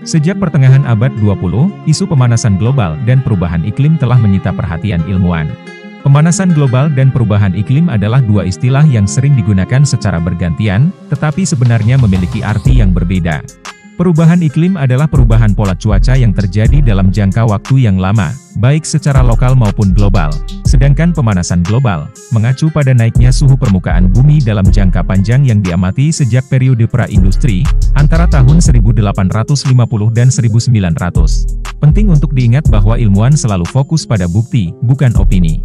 Sejak pertengahan abad 20, isu pemanasan global dan perubahan iklim telah menyita perhatian ilmuwan. Pemanasan global dan perubahan iklim adalah dua istilah yang sering digunakan secara bergantian, tetapi sebenarnya memiliki arti yang berbeda. Perubahan iklim adalah perubahan pola cuaca yang terjadi dalam jangka waktu yang lama, baik secara lokal maupun global. Sedangkan pemanasan global mengacu pada naiknya suhu permukaan bumi dalam jangka panjang yang diamati sejak periode pra-industri, antara tahun 1850 dan 1900. Penting untuk diingat bahwa ilmuwan selalu fokus pada bukti, bukan opini.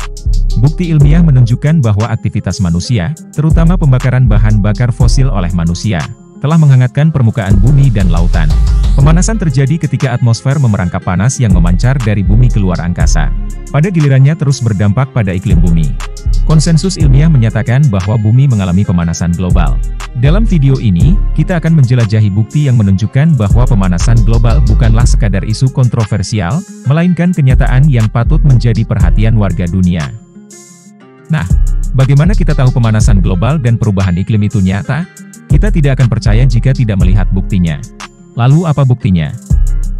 Bukti ilmiah menunjukkan bahwa aktivitas manusia, terutama pembakaran bahan bakar fosil oleh manusia, telah menghangatkan permukaan bumi dan lautan. Pemanasan terjadi ketika atmosfer memerangkap panas yang memancar dari bumi keluar angkasa. Pada gilirannya terus berdampak pada iklim bumi. Konsensus ilmiah menyatakan bahwa bumi mengalami pemanasan global. Dalam video ini, kita akan menjelajahi bukti yang menunjukkan bahwa pemanasan global bukanlah sekadar isu kontroversial, melainkan kenyataan yang patut menjadi perhatian warga dunia. Nah, bagaimana kita tahu pemanasan global dan perubahan iklim itu nyata? Kita tidak akan percaya jika tidak melihat buktinya. Lalu apa buktinya?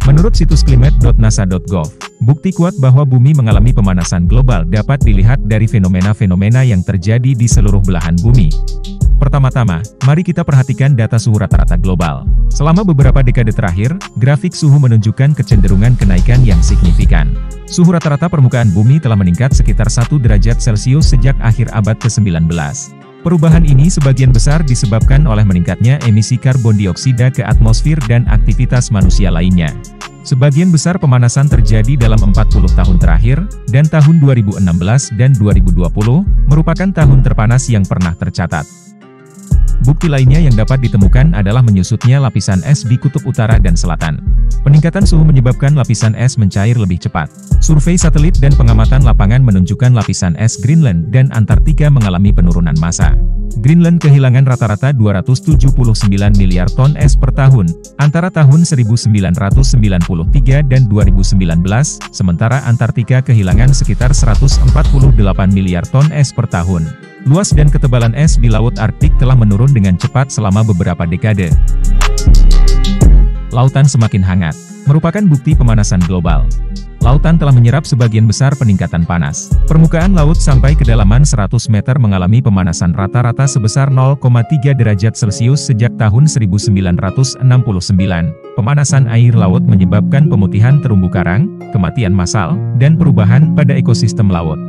Menurut situs climate.nasa.gov, bukti kuat bahwa bumi mengalami pemanasan global dapat dilihat dari fenomena-fenomena yang terjadi di seluruh belahan bumi. Pertama-tama, mari kita perhatikan data suhu rata-rata global. Selama beberapa dekade terakhir, grafik suhu menunjukkan kecenderungan kenaikan yang signifikan. Suhu rata-rata permukaan bumi telah meningkat sekitar 1 derajat Celcius sejak akhir abad ke-19. Perubahan ini sebagian besar disebabkan oleh meningkatnya emisi karbon dioksida ke atmosfer dan aktivitas manusia lainnya. Sebagian besar pemanasan terjadi dalam 40 tahun terakhir, dan tahun 2016 dan 2020 merupakan tahun terpanas yang pernah tercatat. Bukti lainnya yang dapat ditemukan adalah menyusutnya lapisan es di kutub utara dan selatan. Peningkatan suhu menyebabkan lapisan es mencair lebih cepat. Survei satelit dan pengamatan lapangan menunjukkan lapisan es Greenland dan Antartika mengalami penurunan massa. Greenland kehilangan rata-rata 279 miliar ton es per tahun, antara tahun 1993 dan 2019, sementara Antartika kehilangan sekitar 148 miliar ton es per tahun. Luas dan ketebalan es di Laut Arktik telah menurun dengan cepat selama beberapa dekade. Lautan semakin hangat, merupakan bukti pemanasan global. Lautan telah menyerap sebagian besar peningkatan panas. Permukaan laut sampai kedalaman 100 meter mengalami pemanasan rata-rata sebesar 0,3 derajat Celcius sejak tahun 1969. Pemanasan air laut menyebabkan pemutihan terumbu karang, kematian massal, dan perubahan pada ekosistem laut.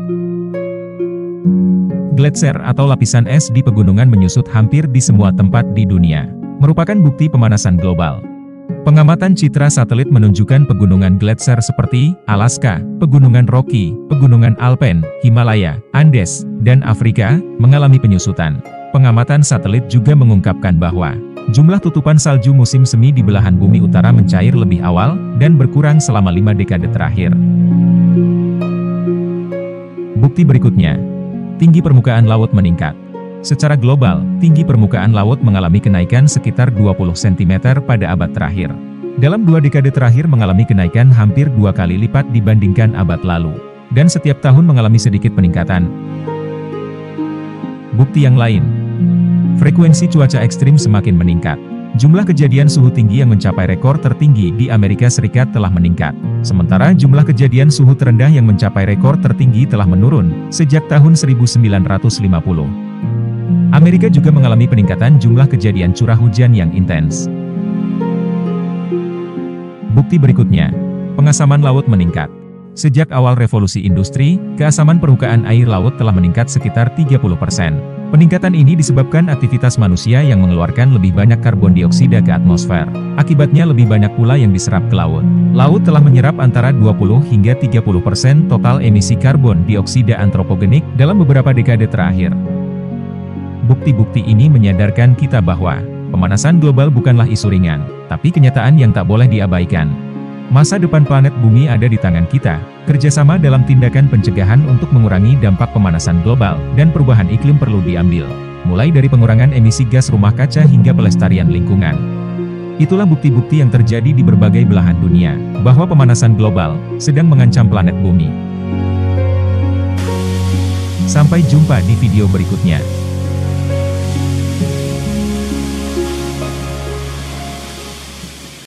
Gletser atau lapisan es di pegunungan menyusut hampir di semua tempat di dunia, merupakan bukti pemanasan global. Pengamatan citra satelit menunjukkan pegunungan gletser seperti Alaska, Pegunungan Rocky, Pegunungan Alpen, Himalaya, Andes, dan Afrika mengalami penyusutan. Pengamatan satelit juga mengungkapkan bahwa jumlah tutupan salju musim semi di belahan bumi utara mencair lebih awal dan berkurang selama 5 dekade terakhir. Bukti berikutnya, tinggi permukaan laut meningkat. Secara global, tinggi permukaan laut mengalami kenaikan sekitar 20 cm pada abad terakhir. Dalam 2 dekade terakhir mengalami kenaikan hampir 2 kali lipat dibandingkan abad lalu, dan setiap tahun mengalami sedikit peningkatan. Bukti yang lain, frekuensi cuaca ekstrim semakin meningkat. Jumlah kejadian suhu tinggi yang mencapai rekor tertinggi di Amerika Serikat telah meningkat. Sementara jumlah kejadian suhu terendah yang mencapai rekor tertinggi telah menurun sejak tahun 1950. Amerika juga mengalami peningkatan jumlah kejadian curah hujan yang intens. Bukti berikutnya, pengasaman laut meningkat. Sejak awal revolusi industri, keasaman permukaan air laut telah meningkat sekitar 30%. Peningkatan ini disebabkan aktivitas manusia yang mengeluarkan lebih banyak karbon dioksida ke atmosfer. Akibatnya lebih banyak pula yang diserap ke laut. Laut telah menyerap antara 20 hingga 30% total emisi karbon dioksida antropogenik dalam beberapa dekade terakhir. Bukti-bukti ini menyadarkan kita bahwa pemanasan global bukanlah isu ringan, tapi kenyataan yang tak boleh diabaikan. Masa depan planet bumi ada di tangan kita. Kerjasama dalam tindakan pencegahan untuk mengurangi dampak pemanasan global dan perubahan iklim perlu diambil, mulai dari pengurangan emisi gas rumah kaca hingga pelestarian lingkungan. Itulah bukti-bukti yang terjadi di berbagai belahan dunia, bahwa pemanasan global sedang mengancam planet bumi. Sampai jumpa di video berikutnya.